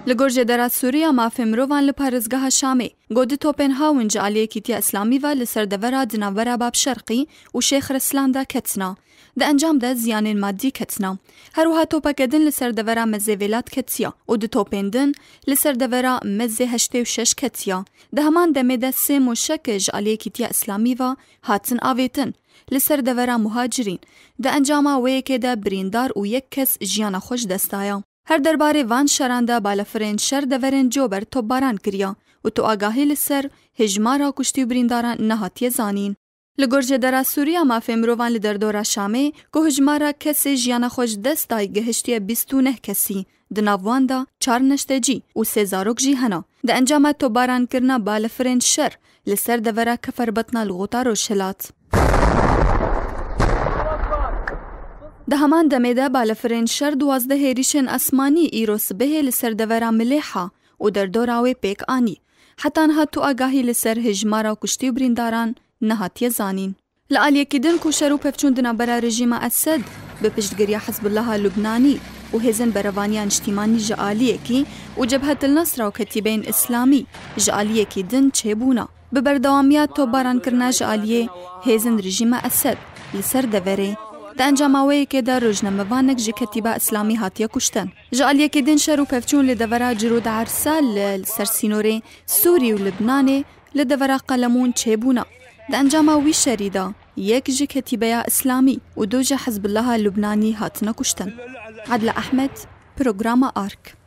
لگور جدارات سوریه مافی مروان لپارزگاه شامی گود توپن هاون جعلیه کیتی اسلامی و لسر دورا دناورا باب شرقی و شیخ رسلان دا کتنا. ده انجام ده زیان مادی کتنا. هروها توپا کدن لسر دورا مزه ولات کتیا و ده توپن دن لسر دورا مزه 86 کتیا. ده همان دمه ده 3 موشک جعلیه کیتی اسلامی و هاتن آویتن. لسر دورا مهاجرین. ده انجاما ویکه ده بریندار و یک کس جیان خوش دستایا. هر درباره وان شرانده بالافرین شر دورین جوبر توباران کریا و تو آگاهی لسر هجمارا کشتی و برینداران نهاتیه زانین. لگرج درا سوریا مافی مروان لدردورا شامه که هجمارا کسی جیان خوش دستای گهشتی 29 کسی دناوان دا 4 نشتجی و 3 زاروک جی هنا. ده انجام توباران کرنا بالافرین شر لسر دورا کفر بطنا لغوطار و شلات. ده همان دمیده بالافرین شر 12 هیریشن اسمانی ایروس به لسر دورا ملیحا و در دوراوی پیک آنی. حتی انها تو آگاهی لسر هجمارا و کشتی و برینداران نهاتیه زانین. لعالیه کدن کوشر و پفچوندنا برا رژیم اسد به پشتگیری حزب الله لبنانی و هزن بروانیان اجتماعی جعالیه کی و جبهت النصر و کتیبین اسلامی جعالیه کدن چه بونا. به بردوامیات تو باران کرنا جعالیه هزن رژیم اسد لسر دوره ده انجاماوی که در روزنامه‌وانک جی کتیبه اسلامی هاتیه کشتن. جعلیه که دن شر و پفچون لدورا جرود عرسال لسرسینوره سوری و لبنانه لدورا قلمون چه بونا. ده انجاماوی شریده یک جی کتیبه اسلامی و 2 جی حزب الله لبنانی هاتنه کشتن. عدل احمد، پروگرام آرک.